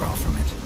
draw from it.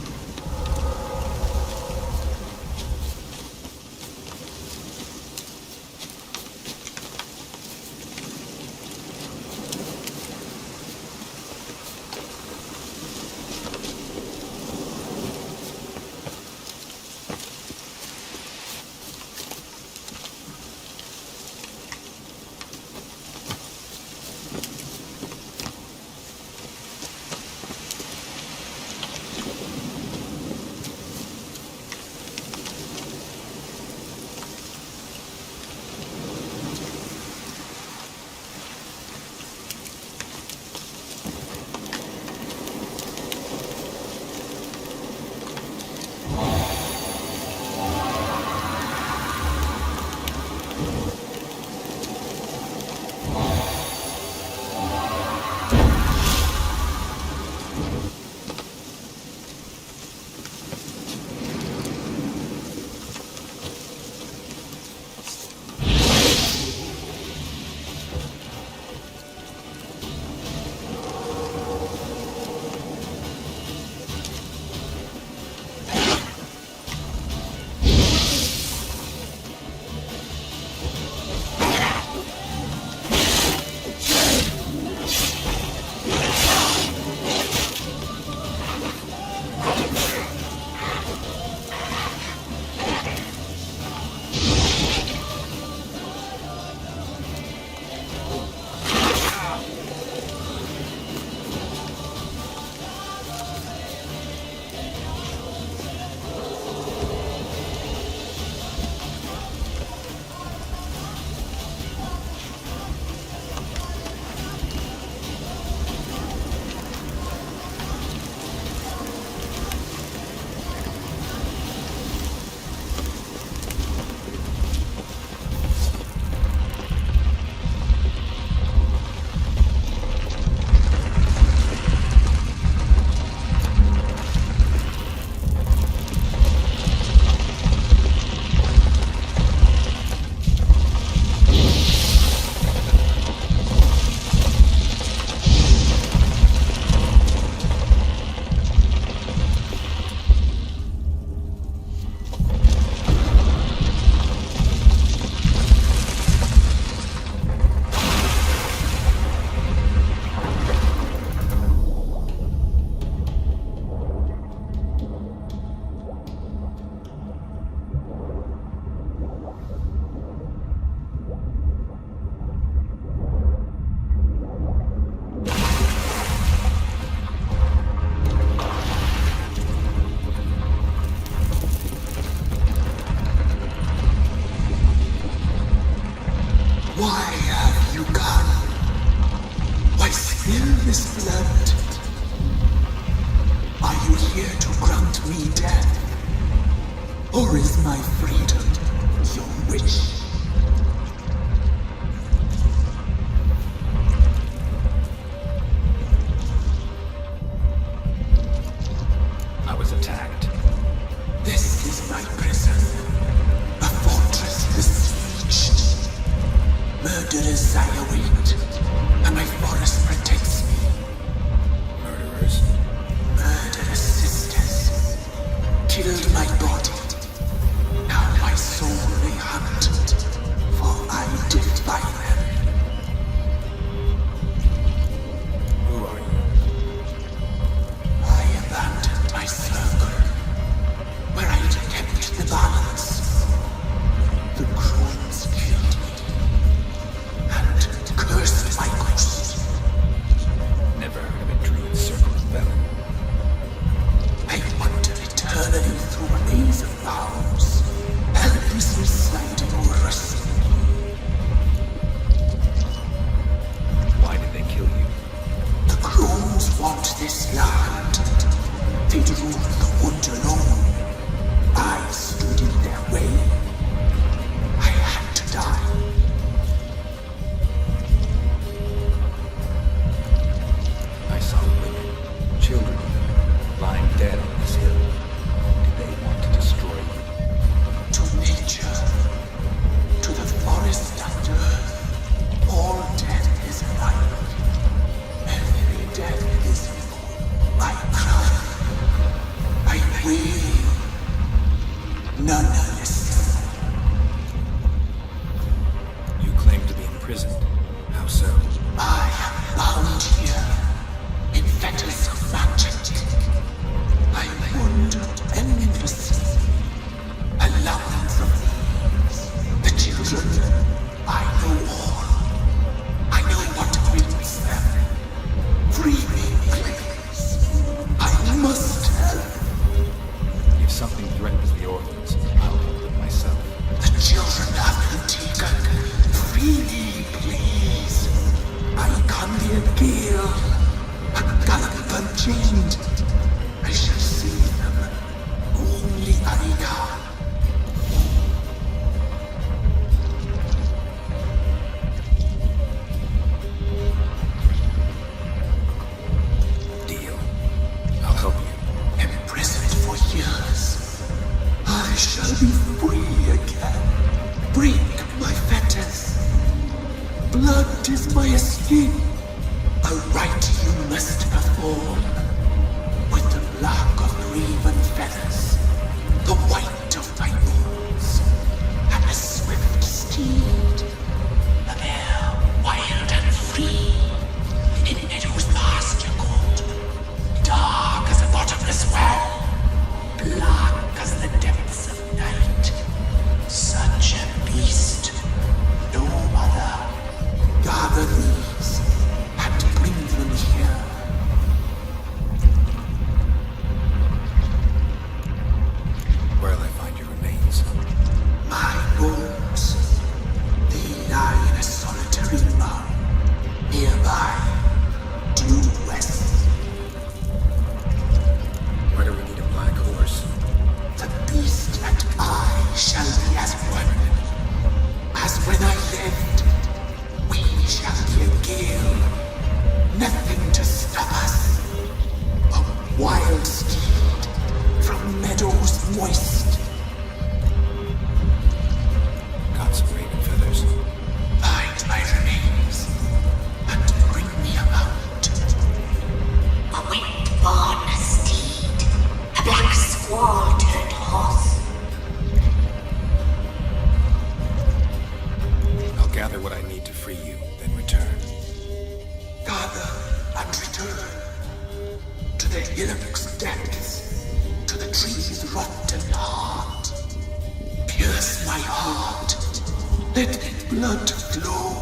Let blood flow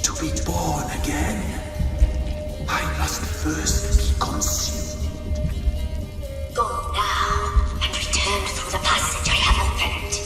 to be born again. I must first be consumed. Go now and return through the passage I have opened.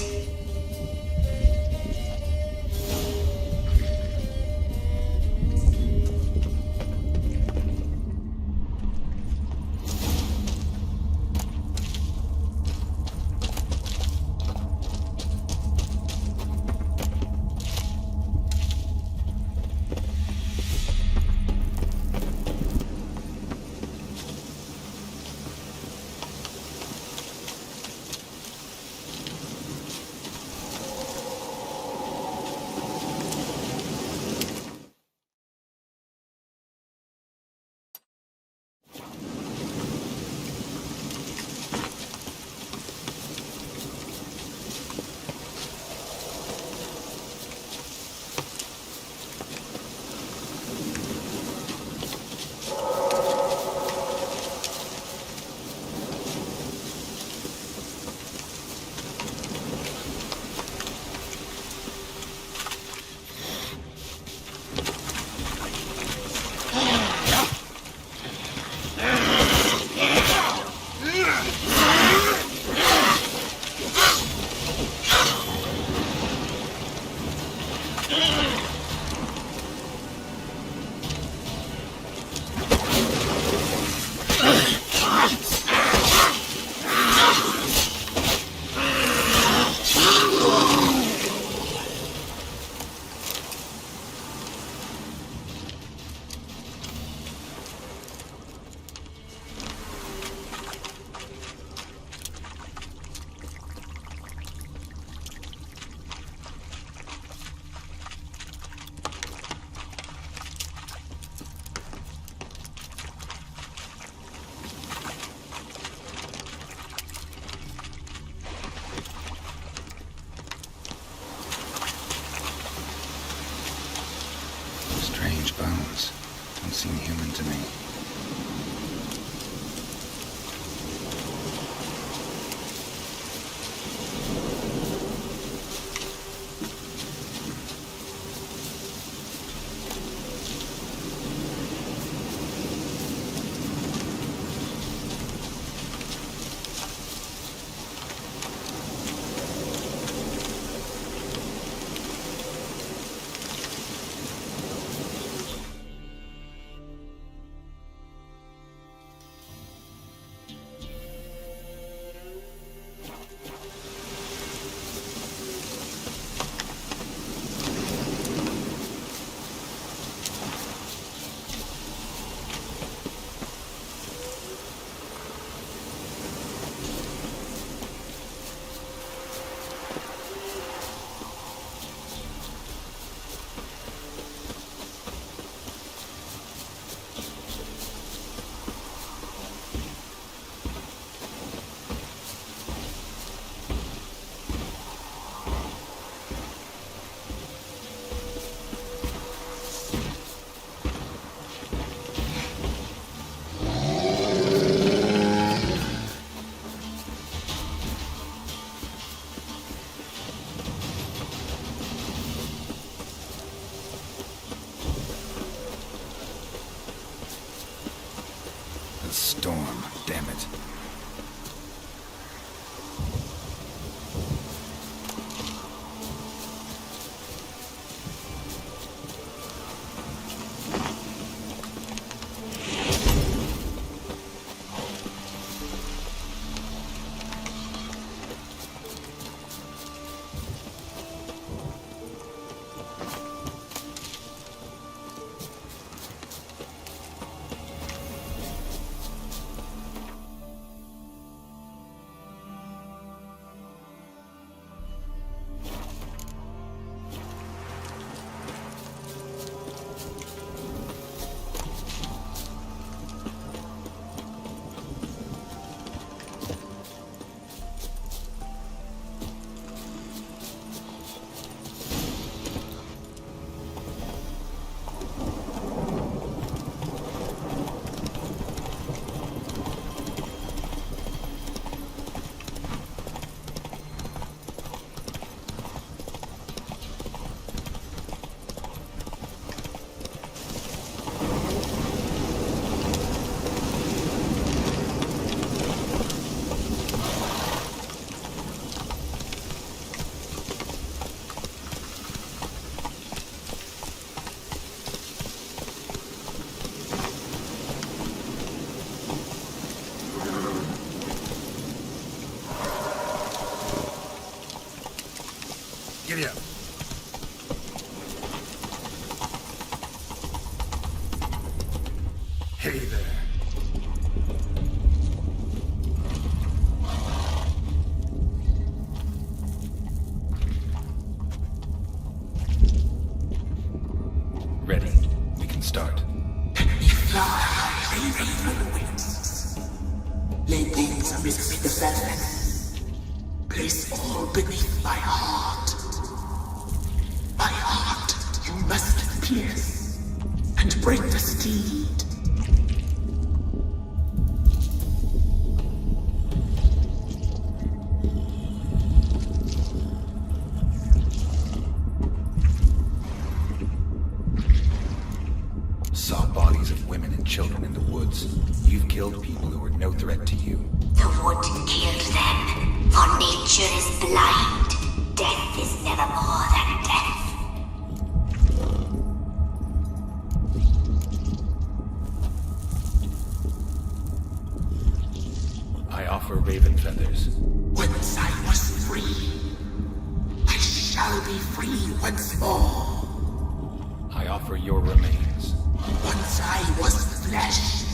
Giddy up. Hey there. Ready. We can start. Let me fly on raven wings. Lay things amidst the velvet. Place all beneath my heart. My heart you must pierce and break the steed. Saw bodies of women and children in the woods. You've killed people who were no threat to you. The wood killed them, for nature is blind. Death is never more than death. I offer raven feathers. Once I was free, I shall be free once more. I offer your remains. Once I was flesh,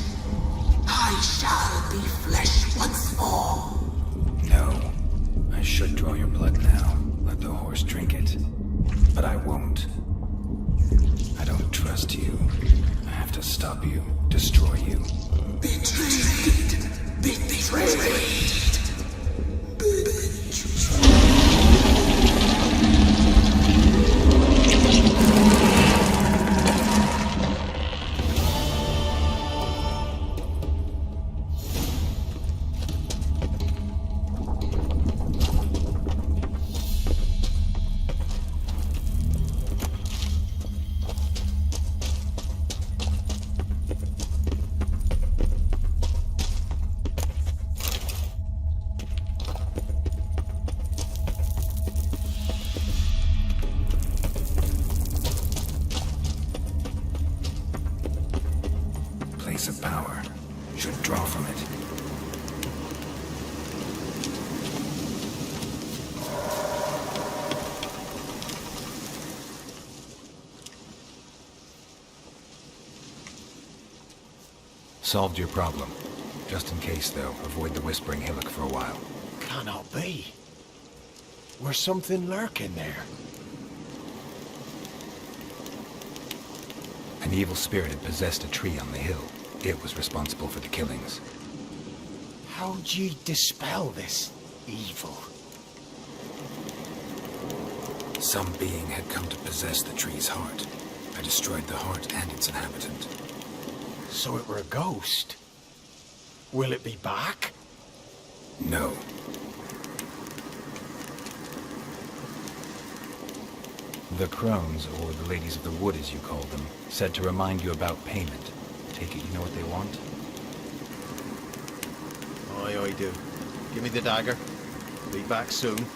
I shall be flesh once more. No. I should draw your blood now. Let the horse drink it. But I won't. I don't trust you. I have to stop you, destroy you. Betrayed! Betrayed! Place of power. Should draw from it. Solved your problem. Just in case, though, avoid the Whispering Hillock for a while. Cannot be. Where's something lurking there? An evil spirit had possessed a tree on the hill. It was responsible for the killings. How'd ye dispel this evil? Some being had come to possess the tree's heart. I destroyed the heart and its inhabitant. So it were a ghost? Will it be back? No. The crones, or the ladies of the wood as you call them, said to remind you about payment. Take it you know what they want? Aye, I do. Give me the dagger. Be back soon.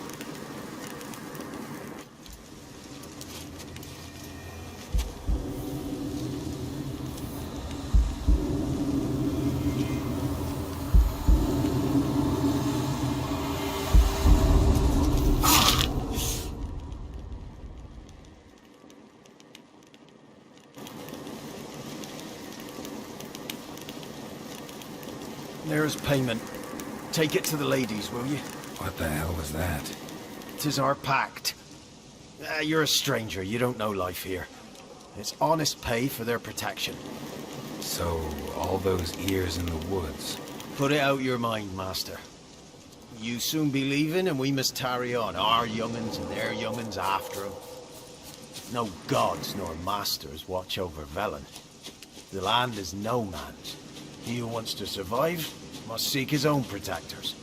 There's payment. Take it to the ladies, will you? What the hell was that? 'Tis our pact. You're a stranger, you don't know life here. It's honest pay for their protection. So, all those ears in the woods. Put it out your mind, master. You soon be leaving and we must tarry on, our young'uns and their young'uns after 'em. No gods nor masters watch over Velen. The land is no man's. He who wants to survive must seek his own protectors.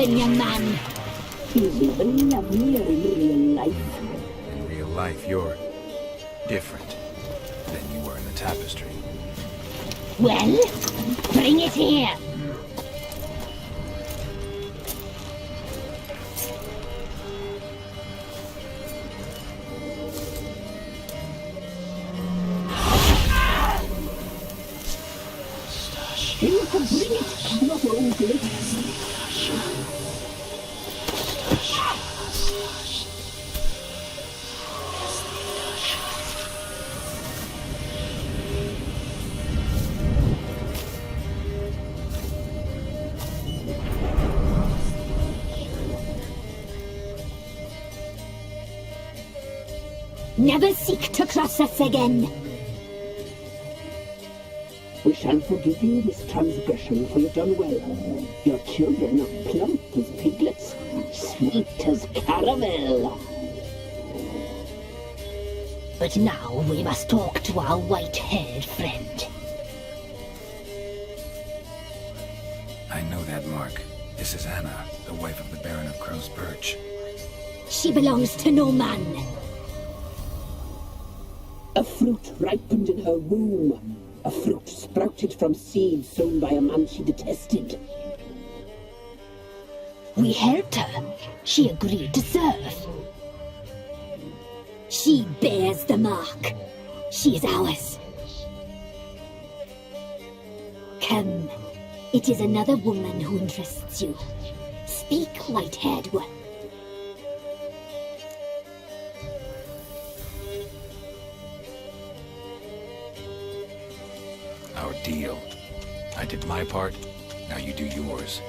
listen, young man. He's even lovelier in real life. In real life, you're different than you were in the tapestry. Well, bring it here. You can bring it, not only. Never seek to cross us again. We shall forgive you this transgression, for you've done well. Your children are plump as piglets, sweet as caramel. But now we must talk to our white-haired friend. I know that mark. This is Anna, the wife of the Baron of Crow's Perch. She belongs to no man. A fruit ripened in her womb. A fruit sprouted from seeds sown by a man she detested. We helped her. She agreed to serve. She bears the mark. She is ours. Come. It is another woman who interests you. Speak, white-haired one. Our deal. I did my part, now you do yours.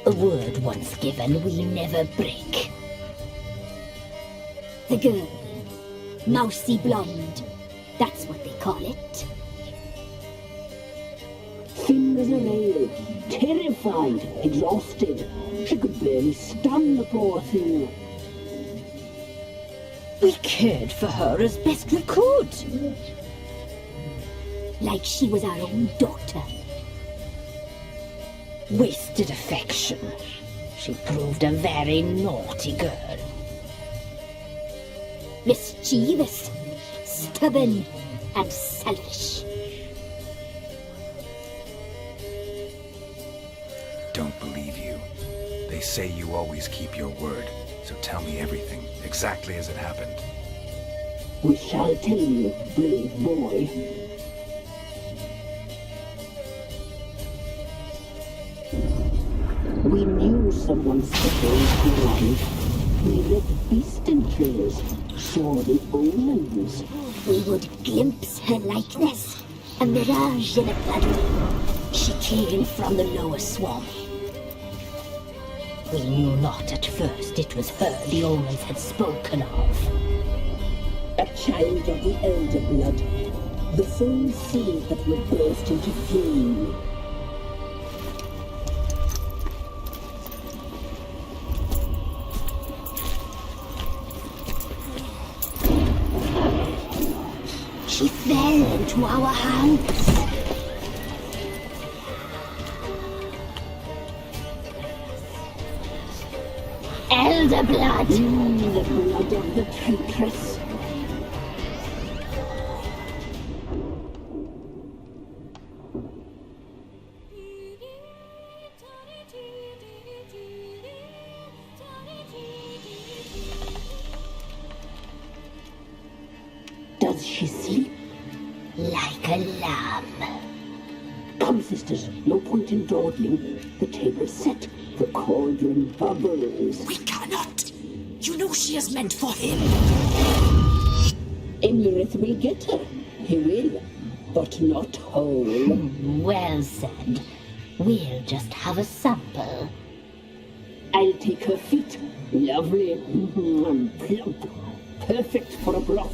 A word once given, we never break. The girl. Mousy blonde. That's what they call it. Thin as a rail, terrified, exhausted. She could barely stand, the poor thing. We cared for her as best we could. Like she was our own daughter. Wasted affection. She proved a very naughty girl. Mischievous, stubborn, and selfish. Don't believe you. They say you always keep your word, so tell me everything, exactly as it happened. We shall tell you, brave boy. We knew someone special in life. We read beast entrails, saw the omens. We would glimpse her likeness, a mirage in a blood. She came from the lower swamp. We knew not at first it was her the omens had spoken of. A child of the elder blood, the same seed that would burst into flame. She fell into our hands. Elder blood! The blood of the traitress. Does she sleep? Like a lamb. Come, sisters, no point in dawdling. The table's set, the cauldron bubbles. We cannot! You know she is meant for him! Emlyrith will get her. He will, but not whole. Well said. We'll just have a sample. I'll take her feet. Lovely, and plump. Perfect for a broth.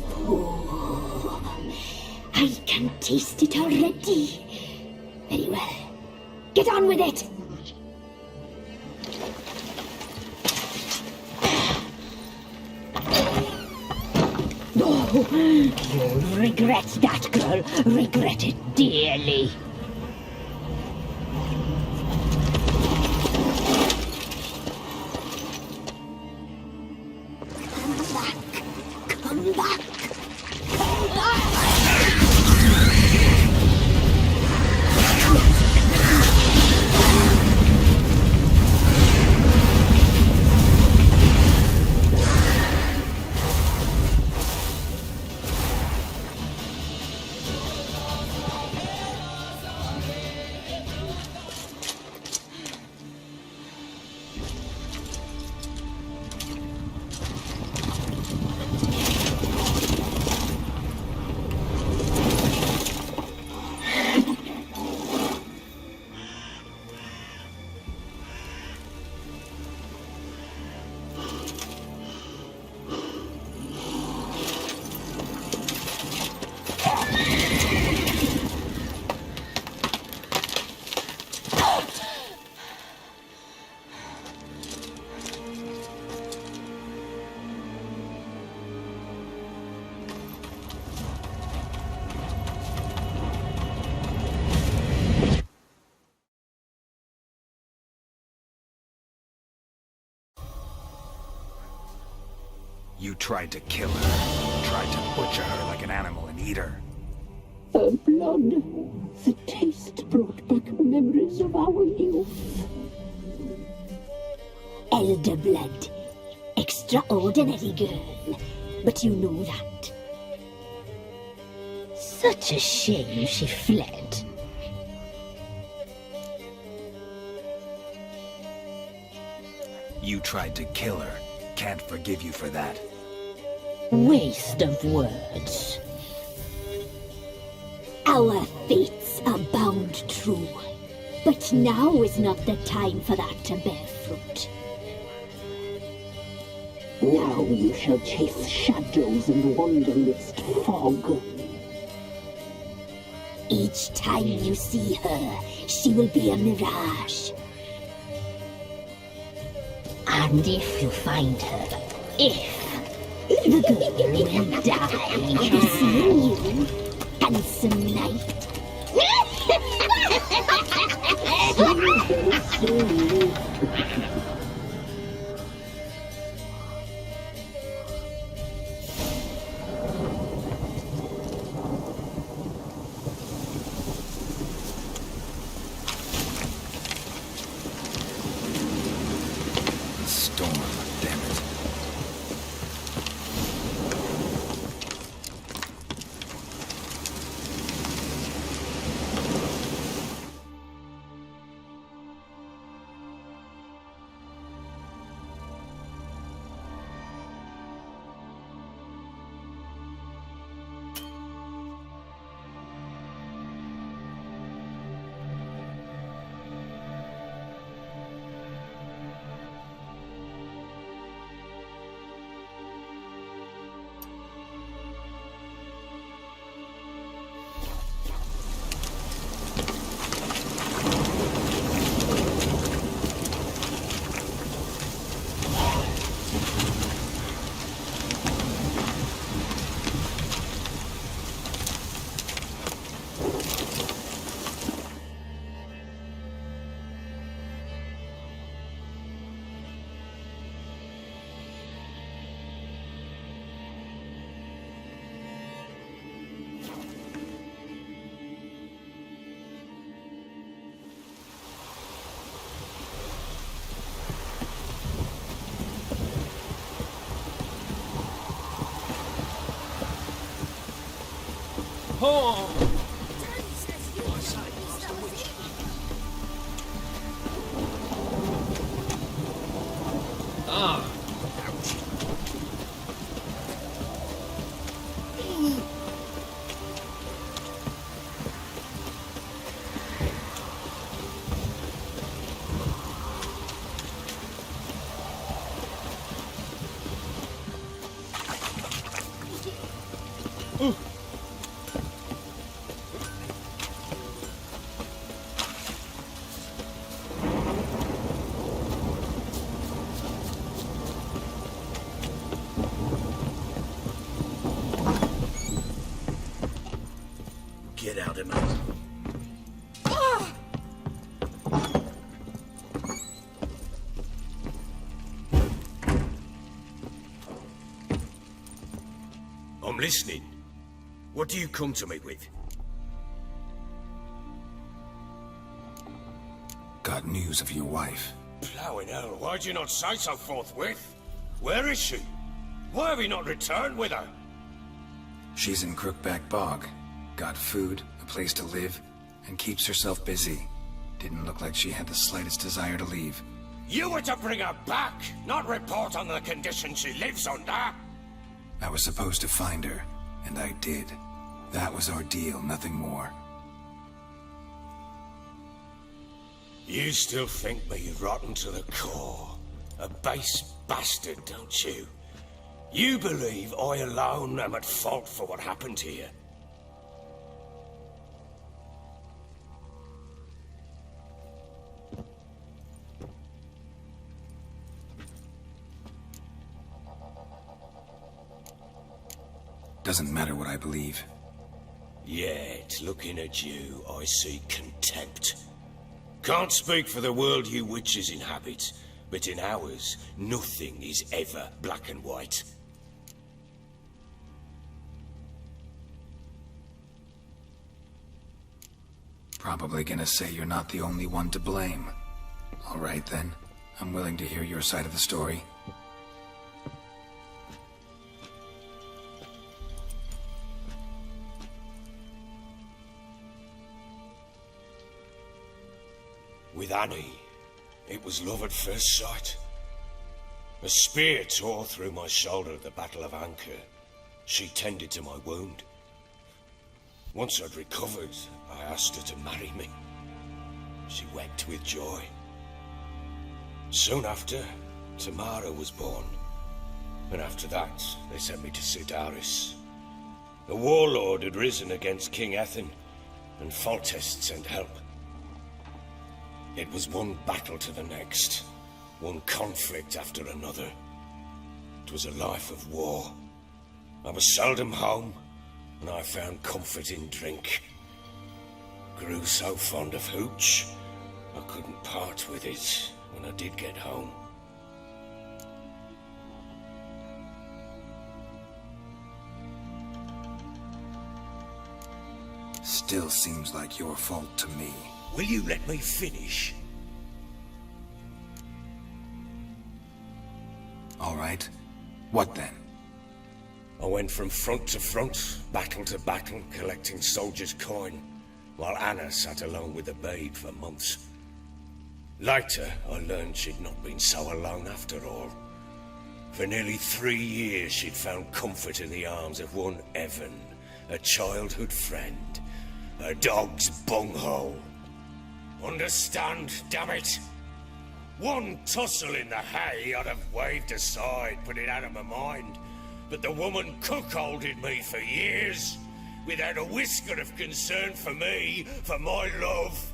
I can taste it already. Very well. Get on with it! Oh, you'll regret that, girl. Regret it dearly. Come back! You tried to kill her. You tried to butcher her like an animal and eat her. Her blood. The taste brought back memories of our youth. Elder blood. Extraordinary girl. But you know that. Such a shame she fled. You tried to kill her. Can't forgive you for that. Waste of words. Our fates are bound true. But now is not the time for that to bear fruit. Now you shall chase shadows and wander midst fog. Each time you see her, she will be a mirage. And if you find her, the girl will die. Seeing you, handsome knight. Storm, damn it. Get out of my... I'm listening. What do you come to me with? Got news of your wife. Plowing hell, why'd you not say so forthwith? Where is she? Why have you not returned with her? She's in Crookback Bog. Got food, a place to live, and keeps herself busy. Didn't look like she had the slightest desire to leave. You were to bring her back, not report on the condition she lives under. I was supposed to find her, and I did. That was our deal, nothing more. You still think me rotten to the core. A base bastard, don't you? You believe I alone am at fault for what happened here. Doesn't matter what I believe. Yet, looking at you, I see contempt. Can't speak for the world you witches inhabit, but in ours, nothing is ever black and white. Probably gonna say you're not the only one to blame. All right then, I'm willing to hear your side of the story. With Annie, it was love at first sight. A spear tore through my shoulder at the Battle of Anchor. She tended to my wound. Once I'd recovered, I asked her to marry me. She wept with joy. Soon after, Tamara was born. And after that, they sent me to Sidaris. A warlord had risen against King Ethan, and Foltest sent help. It was one battle to the next, one conflict after another. It was a life of war. I was seldom home, and I found comfort in drink. Grew so fond of hooch, I couldn't part with it when I did get home. Still seems like your fault to me. Will you let me finish? All right. What then? I went from front to front, battle to battle, collecting soldiers' coin, while Anna sat alone with the babe for months. Later, I learned she'd not been so alone after all. For nearly 3 years, she'd found comfort in the arms of one Evan, a childhood friend, a dog's bunghole. Understand, damn it? One tussle in the hay I'd have waved aside, put it out of my mind. But the woman cuckolded me for years, without a whisker of concern for me, for my love.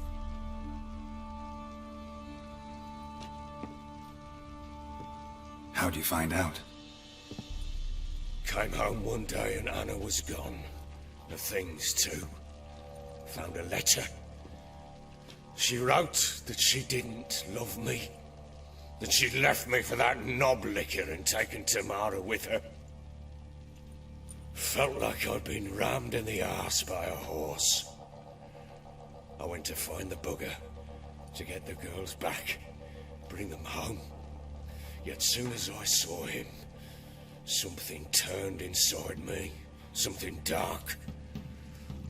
How'd you find out? Came home one day and Anna was gone. The things too. Found a letter. She wrote that she didn't love me. That she'd left me for that knob licker and taken Tamara with her. Felt like I'd been rammed in the arse by a horse. I went to find the bugger, to get the girls back, bring them home. Yet soon as I saw him, something turned inside me, something dark.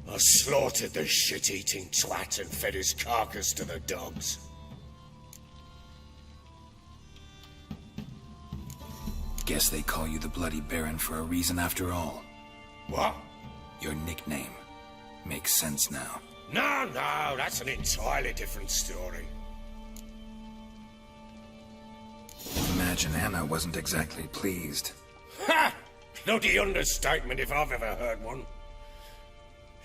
I slaughtered the shit-eating twat and fed his carcass to the dogs. Guess they call you the Bloody Baron for a reason after all. What? Your nickname. Makes sense now. No, that's an entirely different story. Imagine Anna wasn't exactly pleased. Ha! Bloody understatement if I've ever heard one.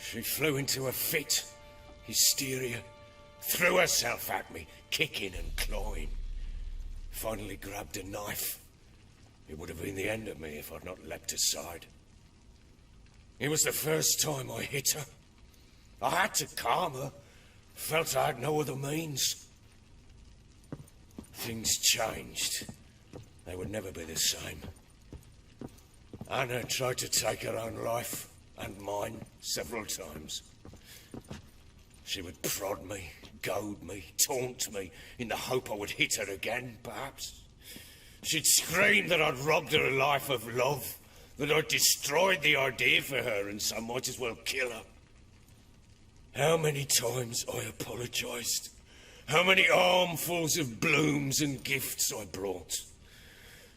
She flew into a fit, hysteria, threw herself at me, kicking and clawing. Finally grabbed a knife. It would have been the end of me if I'd not leapt aside. It was the first time I hit her. I had to calm her. Felt I had no other means. Things changed. They would never be the same. Anna tried to take her own life, and mine, several times. She would prod me, goad me, taunt me, in the hope I would hit her again, perhaps. She'd scream that I'd robbed her a life of love, that I'd destroyed the idea for her, and so might as well kill her. How many times I apologised. How many armfuls of blooms and gifts I brought.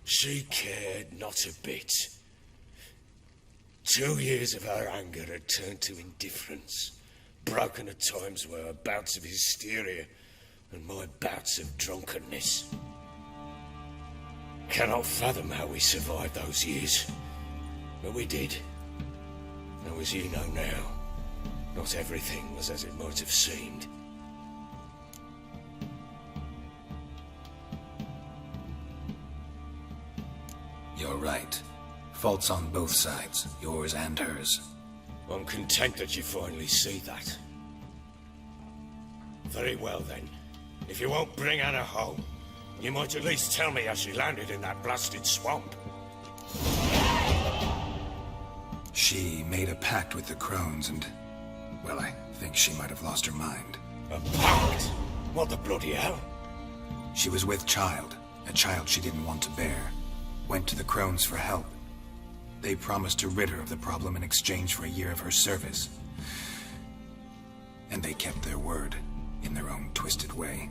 She cared not a bit. 2 years of her anger had turned to indifference, broken at times by her bouts of hysteria and my bouts of drunkenness. Cannot fathom how we survived those years, but we did. Though as you know now, not everything was as it might have seemed. You're right. Faults on both sides, yours and hers. I'm content that you finally see that. Very well then. If you won't bring Anna home, you might at least tell me how she landed in that blasted swamp. She made a pact with the crones and... well, I think she might have lost her mind. A pact? What the bloody hell? She was with child, a child she didn't want to bear. Went to the crones for help. They promised to rid her of the problem in exchange for a year of her service. And they kept their word, in their own twisted way.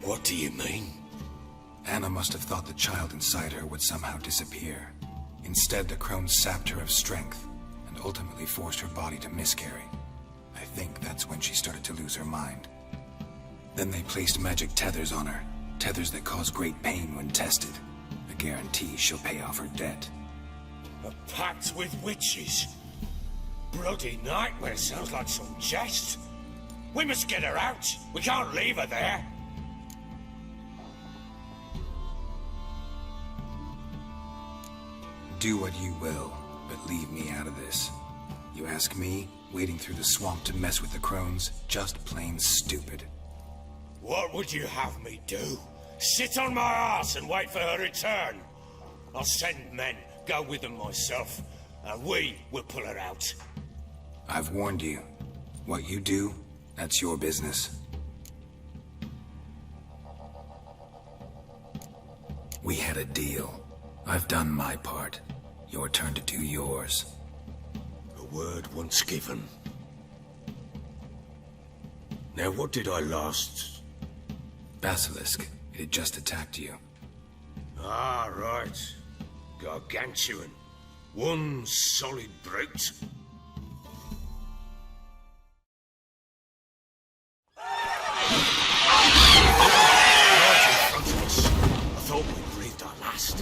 What do you mean? Anna must have thought the child inside her would somehow disappear. Instead, the crones sapped her of strength, and ultimately forced her body to miscarry. I think that's when she started to lose her mind. Then they placed magic tethers on her, tethers that cause great pain when tested. A guarantee she'll pay off her debt. A pact with witches? Bloody nightmare, sounds like some jest. We must get her out. We can't leave her there. Do what you will, but leave me out of this. You ask me, wading through the swamp to mess with the crones, just plain stupid. What would you have me do? Sit on my ass and wait for her return? I'll send men, go with them myself, and we will pull her out. I've warned you. What you do, that's your business. We had a deal. I've done my part. Your turn to do yours. A word once given. Now what did I last... Basilisk. It had just attacked you. Ah, right. Gargantuan. One solid brute. I thought we breathed our last.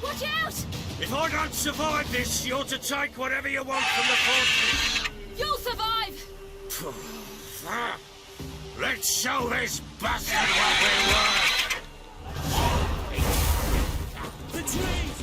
Watch out! If I don't survive this, you're to take whatever you want from the fortress. You'll survive! Let's show this bastard what we're worth! The trees!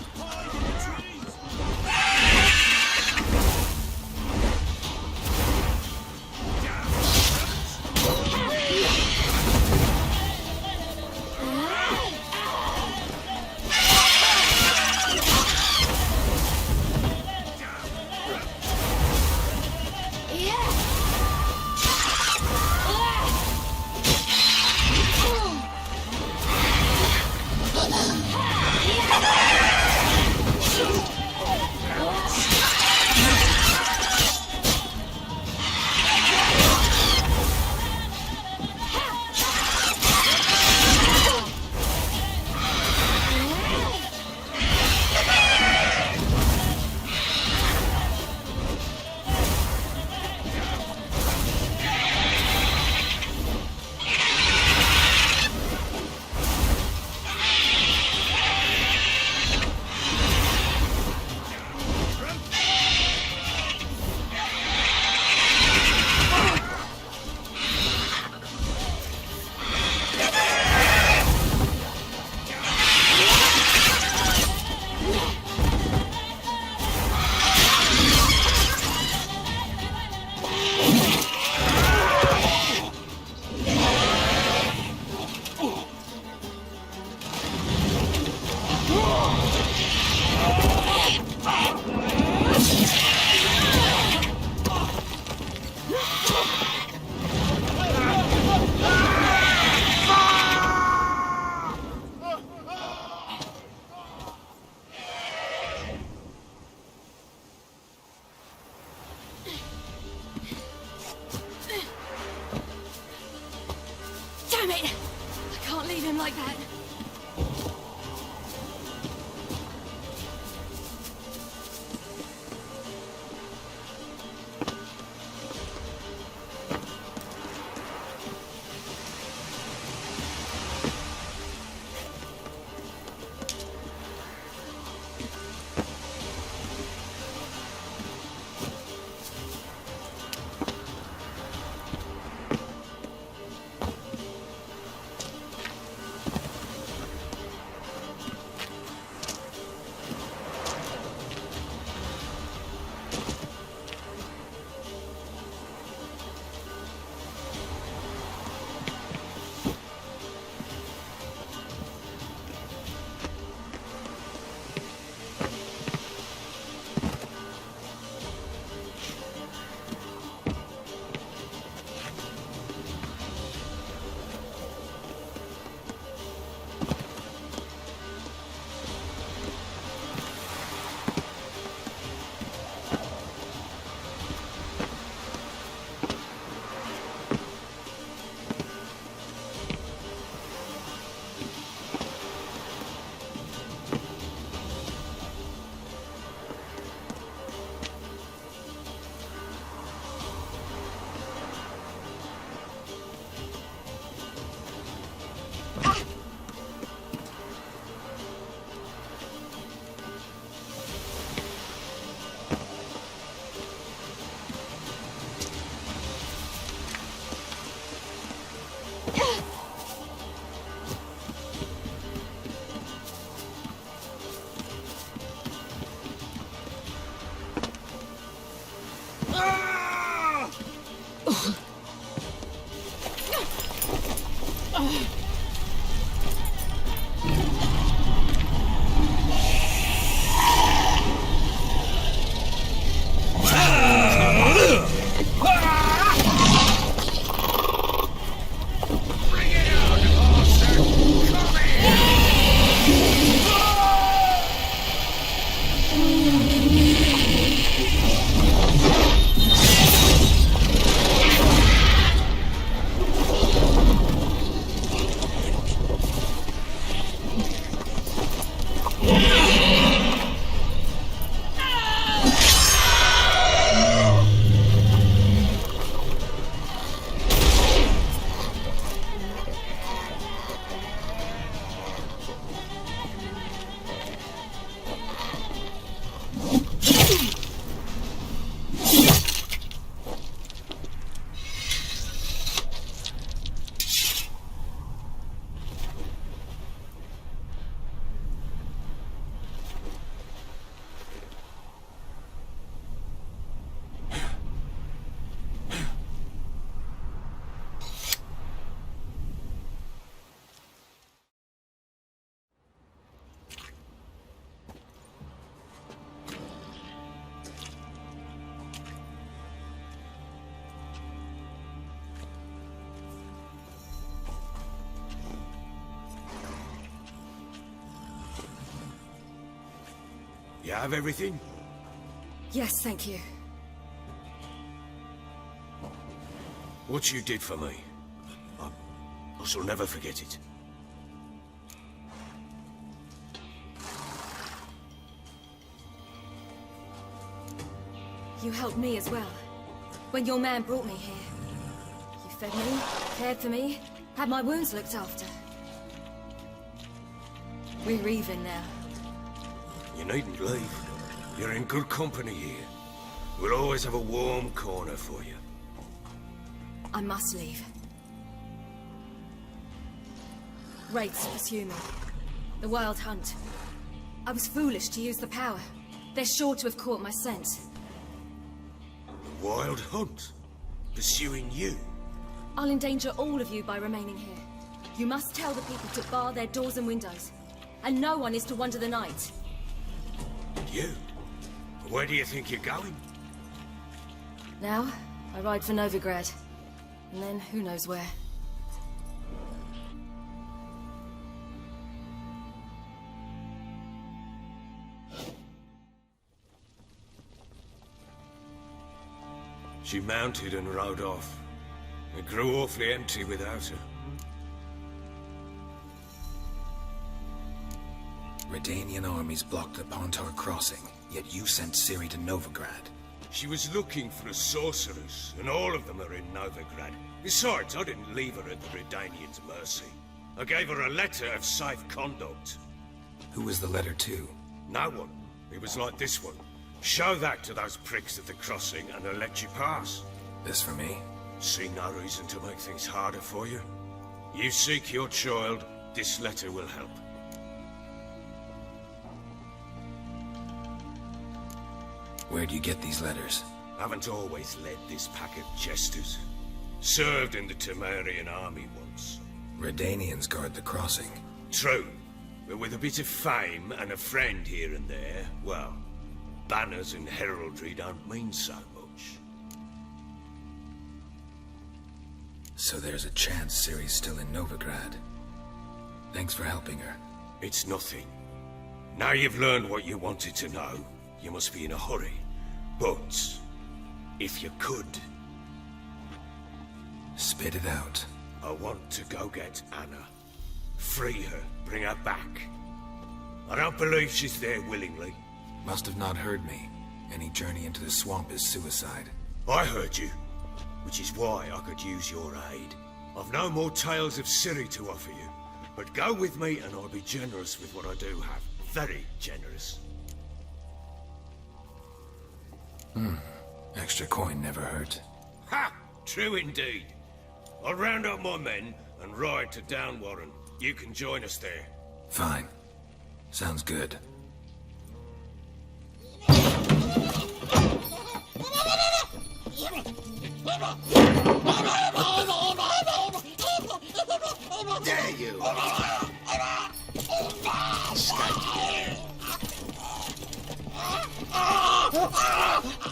You have everything? Yes, thank you. What you did for me, I shall never forget it. You helped me as well. When your man brought me here. You fed me, cared for me, had my wounds looked after. We're even now. You needn't leave. You're in good company here. We'll always have a warm corner for you. I must leave. Wraiths pursue me. The Wild Hunt. I was foolish to use the power. They're sure to have caught my scent. The Wild Hunt? Pursuing you? I'll endanger all of you by remaining here. You must tell the people to bar their doors and windows. And no one is to wander the night. You? Where do you think you're going? Now, I ride for Novigrad. And then, who knows where. She mounted and rode off. It grew awfully empty without her. Redanian armies blocked the Pontar crossing, yet you sent Ciri to Novigrad. She was looking for a sorceress, and all of them are in Novigrad. Besides, I didn't leave her at the Redanians' mercy. I gave her a letter of safe conduct. Who was the letter to? No one. It was like this one. Show that to those pricks at the crossing, and they'll let you pass. This for me? See no reason to make things harder for you. You seek your child, this letter will help. Where do you get these letters? Haven't always led this pack of jesters. Served in the Temerian army once. Redanians guard the crossing. True, but with a bit of fame and a friend here and there, well, banners and heraldry don't mean so much. So there's a chance Ciri's still in Novigrad. Thanks for helping her. It's nothing. Now you've learned what you wanted to know, you must be in a hurry. But, if you could... Spit it out. I want to go get Anna. Free her, bring her back. I don't believe she's there willingly. Must have not heard me. Any journey into the swamp is suicide. I heard you, which is why I could use your aid. I've no more tales of Ciri to offer you, but go with me and I'll be generous with what I do have. Very generous. Extra coin never hurt. Ha! True indeed. I'll round up my men and ride to Downwarren. You can join us there. Fine. Sounds good. Dare you!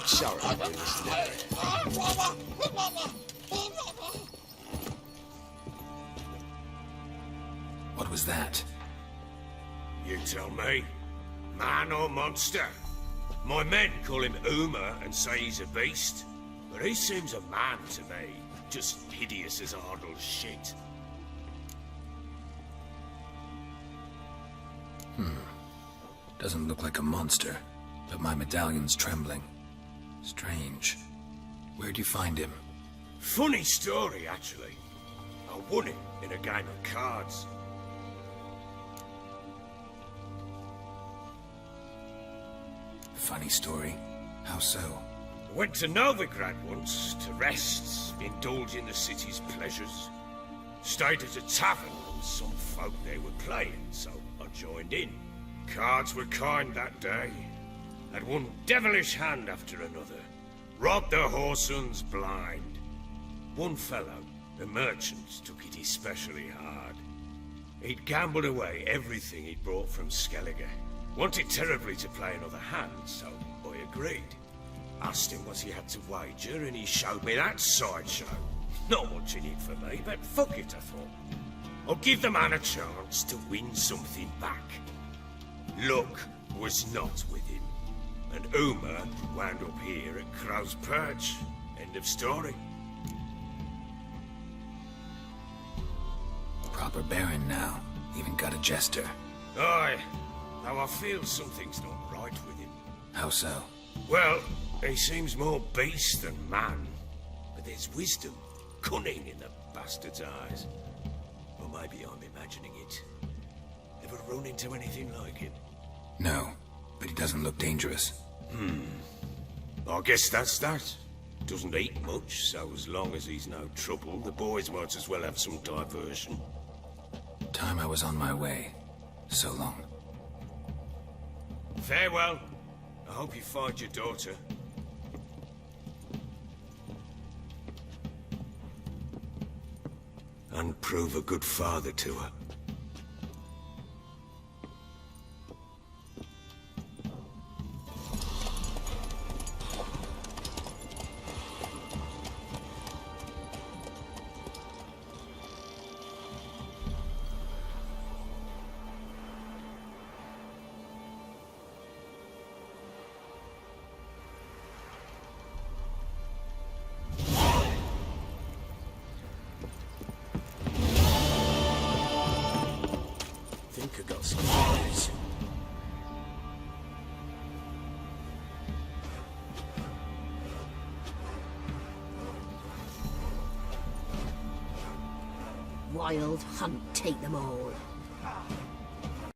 Sorry, I'm doing this later. What was that? You tell me. Man or monster? My men call him Uma and say he's a beast. But he seems a man to me. Just hideous as Ardle's shit. Doesn't look like a monster, but my medallion's trembling. Strange. Where'd you find him? Funny story, actually. I won it in a game of cards. Funny story. How so? I went to Novigrad once to rest, indulge in the city's pleasures. Stayed at a tavern and some folk there were playing, so I joined in. Cards were kind that day. Had one devilish hand after another. Robbed the whoreson blind. One fellow, the merchant, took it especially hard. He'd gambled away everything he'd brought from Skellige. Wanted terribly to play another hand, so I agreed. Asked him what he had to wager, and he showed me that sideshow. Not much in it for me, but fuck it, I thought. I'll give the man a chance to win something back. Luck was not with him. And Uma wound up here at Crow's Perch. End of story. Proper baron now. Even got a jester. Aye. Though I feel something's not right with him. How so? Well, he seems more beast than man. But there's wisdom, cunning in the bastard's eyes. Or maybe I'm imagining it. Ever run into anything like him? No, but he doesn't look dangerous. I guess that's that. Doesn't eat much, so as long as he's no trouble, the boys might as well have some diversion. Time I was on my way. So long. Farewell. I hope you find your daughter. And prove a good father to her. Think I got some news. Wild hunt take them all.